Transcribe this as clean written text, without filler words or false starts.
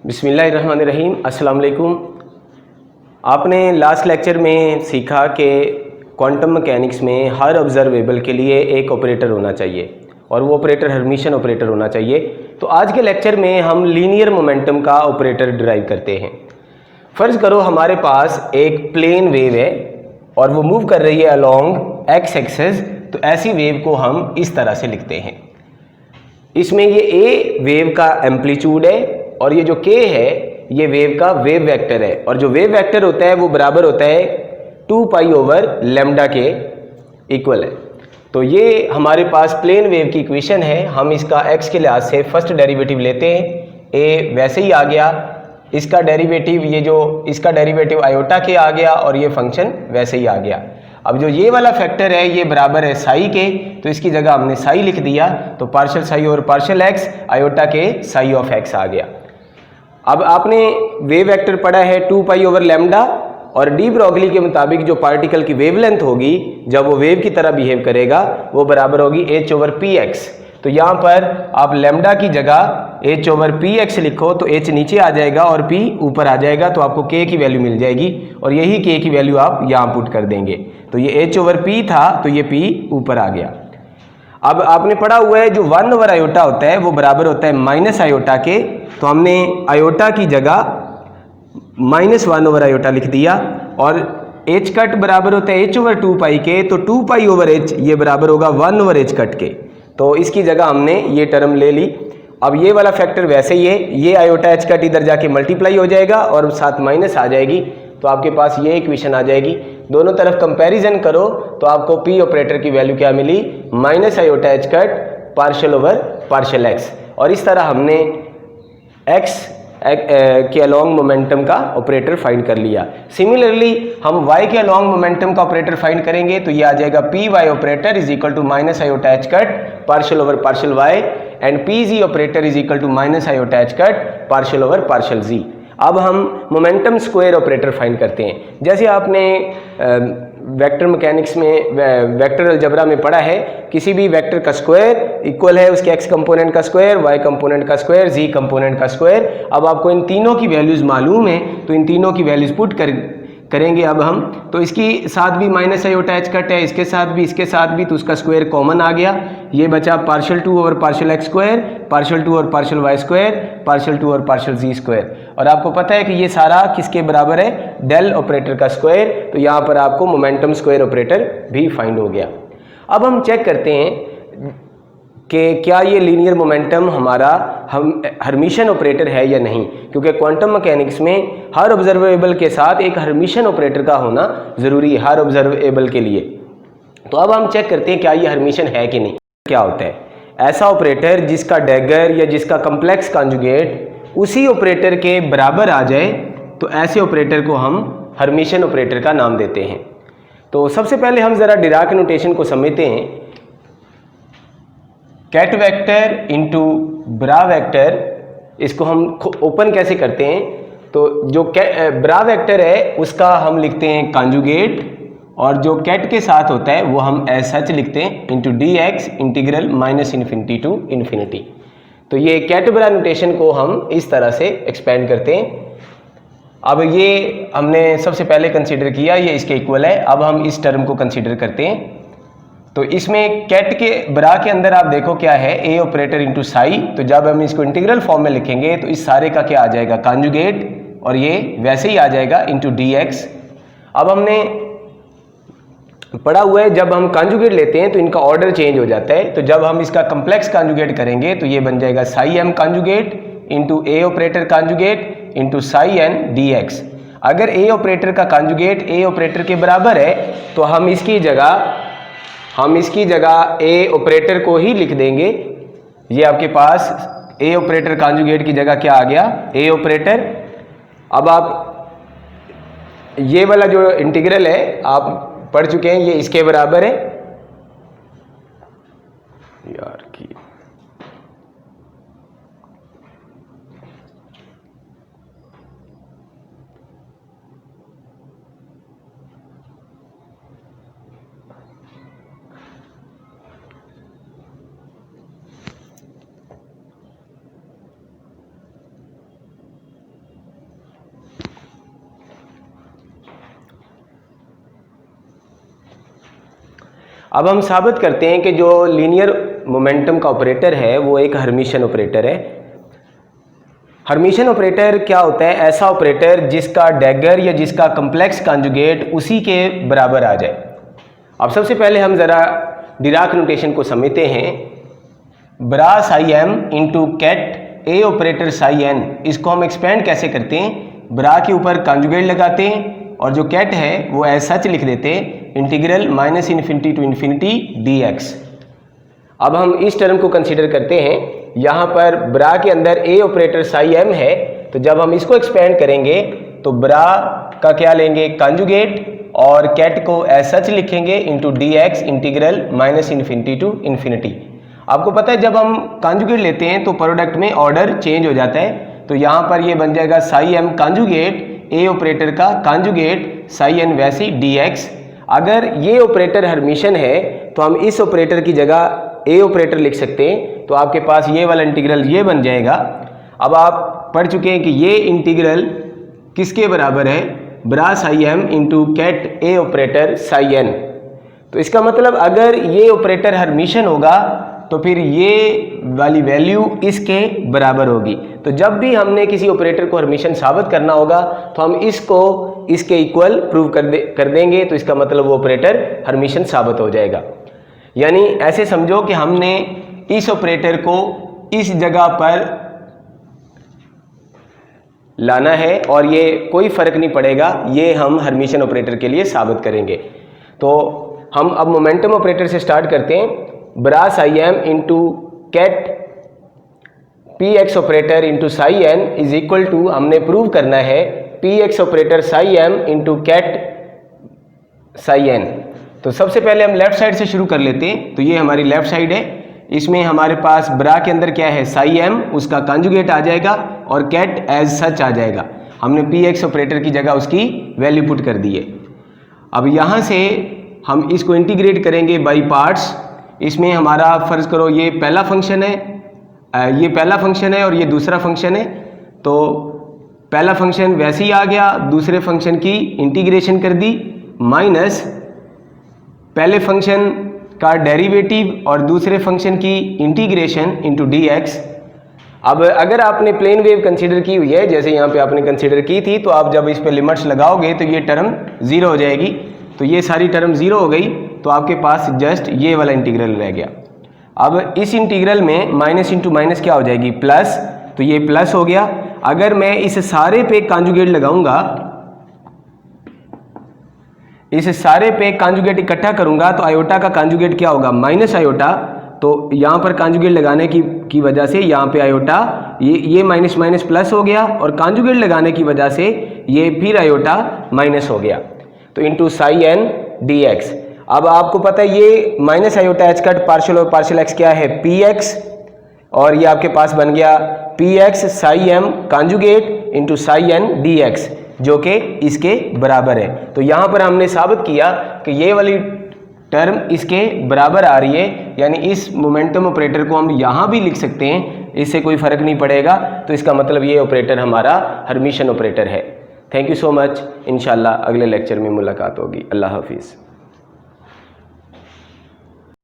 बिस्मिल्लाहिर्रहमानिर्रहीम। अस्सलाम वालेकुम। आपने लास्ट लेक्चर में सीखा कि क्वांटम मैकेनिक्स में हर ऑब्जर्वेबल के लिए एक ऑपरेटर होना चाहिए और वो ऑपरेटर हर्मिशन ऑपरेटर होना चाहिए। तो आज के लेक्चर में हम लीनियर मोमेंटम का ऑपरेटर डिराइव करते हैं। फ़र्ज़ करो हमारे पास एक प्लेन वेव है और वो मूव कर रही है अलोंग एक्स एक्सिस। तो ऐसी वेव को हम इस तरह से लिखते हैं। इसमें ये ए वेव का एम्पलीट्यूड है और ये जो के है ये वेव का वेव वेक्टर है, और जो वेव वेक्टर होता है वो बराबर होता है 2 पाई ओवर लैम्डा के इक्वल है। तो ये हमारे पास प्लेन वेव की इक्वेशन है। हम इसका एक्स के लिहाज से फर्स्ट डेरिवेटिव लेते हैं। ए वैसे ही आ गया, इसका डेरिवेटिव ये जो इसका डेरिवेटिव आयोटा के आ गया और ये फंक्शन वैसे ही आ गया। अब जो ये वाला फैक्टर है ये बराबर है साई के, तो इसकी जगह हमने साई लिख दिया। तो पार्शियल साई और पार्शियल एक्स आयोटा के साई ऑफ एक्स आ गया। अब आपने वेव वेक्टर पढ़ा है 2 पाई ओवर लैम्डा, और डी ब्रोगली के मुताबिक जो पार्टिकल की वेवलेंथ होगी जब वो वेव की तरह बिहेव करेगा वो बराबर होगी h ओवर पी एक्स। तो यहाँ पर आप लैम्डा की जगह h ओवर पी एक्स लिखो तो h नीचे आ जाएगा और p ऊपर आ जाएगा, तो आपको k की वैल्यू मिल जाएगी और यही k की वैल्यू आप यहाँ पुट कर देंगे। तो ये h ओवर p था तो ये p ऊपर आ गया। अब आपने पढ़ा हुआ है जो 1 ओवर आयोटा होता है वो बराबर होता है माइनस आयोटा के, तो हमने आयोटा की जगह -1 ओवर आयोटा लिख दिया। और h कट बराबर होता है h ओवर 2 पाई के, तो 2 पाई ओवर h ये बराबर होगा 1 ओवर h कट के। तो इसकी जगह हमने ये टर्म ले ली। अब ये वाला फैक्टर वैसे ही है, ये आयोटा h कट इधर जाके मल्टीप्लाई हो जाएगा और साथ माइनस आ जाएगी, तो आपके पास ये इक्वेशन आ जाएगी। दोनों तरफ कंपैरिजन करो तो आपको p ऑपरेटर की वैल्यू क्या मिली, minus iota h cut partial over partial x। और इस तरह हमने x के अलोंग मोमेंटम का ऑपरेटर फाइंड कर लिया। सिमिलरली हम y के अलोंग मोमेंटम का ऑपरेटर फाइंड करेंगे तो ये आ जाएगा P Y operator is equal to minus iota h cut partial over partial y and P Z operator is equal to minus iota h cut partial over partial z। अब हम momentum square operator find करते हैं। जैसे आपने vector mechanics में vector algebra में पढ़ा है, किसी भी वेक्टर का स्क्वायर इक्वल है उसके एक्स कंपोनेंट का स्क्वायर, वाई कंपोनेंट का स्क्वायर, जी कंपोनेंट का स्क्वायर। अब आपको इन तीनों की वैल्यूज मालूम है तो इन तीनों की वैल्यूज पुट करेंगे। अब हम तो इसकी साथ भी माइनस आयोटा h कट है, इसके साथ भी, तो उसका स्क्वायर कॉमन आ गया। ये बचा partial 2 over partial x square, partial 2 over partial y square, partial 2 over partial z square. और आपको पता है कि ये सारा किसके बराबर है, डेल ऑपरेटर का स्क्वायर। तो यहाँ पर आपको मोमेंटम स्क्वायर ऑपरेटर भी फाइंड हो गया। अब हम चेक करते हैं कि क्या ये लीनियर मोमेंटम हमारा हर्मिशन ऑपरेटर है या नहीं, क्योंकि क्वांटम मैकेनिक्स में हर ऑब्जर्वेबल के साथ एक हर्मिशन ऑपरेटर का होना ज़रूरी है हर ऑब्जर्वेबल के लिए। तो अब हम चेक करते हैं क्या ये हर्मिशन है कि नहीं। क्या होता है ऐसा ऑपरेटर जिसका डैगर या जिसका कम्प्लेक्स कॉन्जुगेट उसी ऑपरेटर के बराबर आ जाए, तो ऐसे ऑपरेटर को हम हर्मिशन ऑपरेटर का नाम देते हैं। तो सबसे पहले हम ज़रा डिराक नोटेशन को समझते हैं। कैट वेक्टर इंटू ब्रा वेक्टर, इसको हम ओपन कैसे करते हैं, तो जो ब्रा वेक्टर है उसका हम लिखते हैं कॉन्जुगेट, और जो कैट के साथ होता है वो हम एज सच लिखते हैं into d x integral minus infinity to infinity. तो ये कैट ब्रा नोटेशन को हम इस तरह से एक्सपेंड करते हैं। अब ये हमने सबसे पहले कंसीडर किया, ये इसके इक्वल है। अब हम इस टर्म को कंसीडर करते हैं। तो इसमें कैट के ब्रा के अंदर आप देखो क्या है, ए ऑपरेटर इंटू साई। तो जब हम इसको इंटीग्रल फॉर्म में लिखेंगे तो इस सारे का क्या आ जाएगा, कॉन्जुगेट, और ये वैसे ही आ जाएगा इंटू डी एक्स। अब हमने पढ़ा हुआ है जब हम कॉन्जुगेट लेते हैं तो इनका ऑर्डर चेंज हो जाता है। तो जब हम इसका कम्प्लेक्स कॉन्जुगेट करेंगे तो ये बन जाएगा psi M conjugate into A operator conjugate into psi N D X. अगर ए ऑपरेटर का कॉन्जुगेट ए ऑपरेटर के बराबर है तो हम इसकी जगह ए ऑपरेटर को ही लिख देंगे। ये आपके पास ए ऑपरेटर कॉन्जुगेट की जगह क्या आ गया, ए ऑपरेटर। अब आप ये वाला जो इंटीग्रल है आप पढ़ चुके हैं, ये इसके बराबर है यार की अब हम साबित करते हैं कि जो लीनियर मोमेंटम का ऑपरेटर है वो एक हर्मिशन ऑपरेटर है। हर्मिशन ऑपरेटर क्या होता है? ऐसा ऑपरेटर जिसका डैगर या जिसका कम्प्लेक्स कॉन्जुगेट उसी के बराबर आ जाए। अब सबसे पहले हम ज़रा डिराक नोटेशन को समझते हैं। Bra psi M into cat ए ऑपरेटर साई एन, इसको हम एक्सपेंड कैसे करते हैं? ब्रा के ऊपर कॉन्जुगेट लगाते हैं और जो कैट है वो एज सच लिख देते हैं, integral minus infinity to infinity d x. अब हम इस टर्म को कंसीडर करते हैं। यहाँ पर ब्रा के अंदर ए ऑपरेटर साई एम है, तो जब हम इसको एक्सपेंड करेंगे तो ब्रा का क्या लेंगे? कॉन्जुगेट, और कैट को एज सच लिखेंगे into d x integral minus infinity to infinity. आपको पता है जब हम कॉन्जुगेट लेते हैं तो प्रोडक्ट में ऑर्डर चेंज हो जाता है, तो यहाँ पर ये बन जाएगा psi M conjugate A operator का कॉन्जुगेट साई एन वैसी डी एक्स। अगर ये ऑपरेटर हर्मिशन है तो हम इस ऑपरेटर की जगह ए ऑपरेटर लिख सकते हैं, तो आपके पास ये वाला इंटीग्रल ये बन जाएगा। अब आप पढ़ चुके हैं कि ये इंटीग्रल किसके बराबर है? ब्रा साई एम इंटू कैट ए ऑपरेटर साई एन। तो इसका मतलब अगर ये ऑपरेटर हर्मिशन होगा तो फिर ये वाली वैल्यू इसके बराबर होगी। तो जब भी हमने किसी ऑपरेटर को हर्मिशन साबित करना होगा तो हम इसको इसके इक्वल प्रूव कर देंगे, तो इसका मतलब वो ऑपरेटर हर्मिशन साबित हो जाएगा। यानी ऐसे समझो कि हमने इस ऑपरेटर को इस जगह पर लाना है और ये कोई फर्क नहीं पड़ेगा, ये हम हर्मिशन ऑपरेटर के लिए साबित करेंगे। तो हम अब मोमेंटम ऑपरेटर से स्टार्ट करते हैं। Bra psi M into ket P X operator into psi N is equal to, हमने प्रूव करना है P X operator psi M into ket psi N. तो सबसे पहले हम लेफ्ट साइड से शुरू कर लेते हैं। तो ये हमारी लेफ्ट साइड है, इसमें हमारे पास ब्रा के अंदर क्या है? साई एम, उसका कॉन्जुगेट आ जाएगा और कैट एज सच आ जाएगा। हमने पी एक्स ऑपरेटर की जगह उसकी वैल्यू पुट कर दी है। अब यहाँ से हम इसको इंटीग्रेट करेंगे बाई पार्ट्स। इसमें हमारा फर्ज करो ये पहला फंक्शन है, ये पहला फंक्शन है और ये दूसरा फंक्शन है। तो पहला फंक्शन वैसे ही आ गया, दूसरे फंक्शन की इंटीग्रेशन कर दी, माइनस पहले फंक्शन का डेरिवेटिव और दूसरे फंक्शन की इंटीग्रेशन इंटू डी एक्स। अब अगर आपने प्लेन वेव कंसीडर की हुई है, जैसे यहाँ पे आपने कंसीडर की थी, तो आप जब इस पे लिमिट्स लगाओगे तो ये टर्म जीरो हो जाएगी। तो ये सारी टर्म जीरो हो गई, तो आपके पास जस्ट ये वाला इंटीग्रल रह गया। अब इस इंटीग्रल में माइनस इंटू माइनस क्या हो जाएगी? प्लस, तो ये प्लस हो गया। अगर मैं इस सारे पे कॉन्जुगेट लगाऊंगा, इस सारे पे कॉन्जुगेट इकट्ठा करूंगा तो आयोटा का कॉन्जुगेट क्या होगा? Minus iota. तो यहाँ पर कॉन्जुगेट लगाने की वजह से यहाँ पे आयोटा ये माइनस माइनस प्लस हो गया, और कॉन्जुगेट लगाने की वजह से ये फिर आयोटा माइनस हो गया। तो into psi N D x. अब आपको पता है ये minus iota h cut partial और पार्शियल एक्स क्या है? पी एक्स, और ये आपके पास बन गया P x psi M conjugate into psi N D x, जो कि इसके बराबर है। तो यहाँ पर हमने साबित किया कि ये वाली टर्म इसके बराबर आ रही है, यानी इस मोमेंटम ऑपरेटर को हम यहाँ भी लिख सकते हैं, इससे कोई फ़र्क नहीं पड़ेगा। तो इसका मतलब ये ऑपरेटर हमारा हर्मिशन ऑपरेटर है। Thank you so much. इंशाल्लाह अगले लेक्चर में मुलाकात होगी। अल्लाह हाफिज़।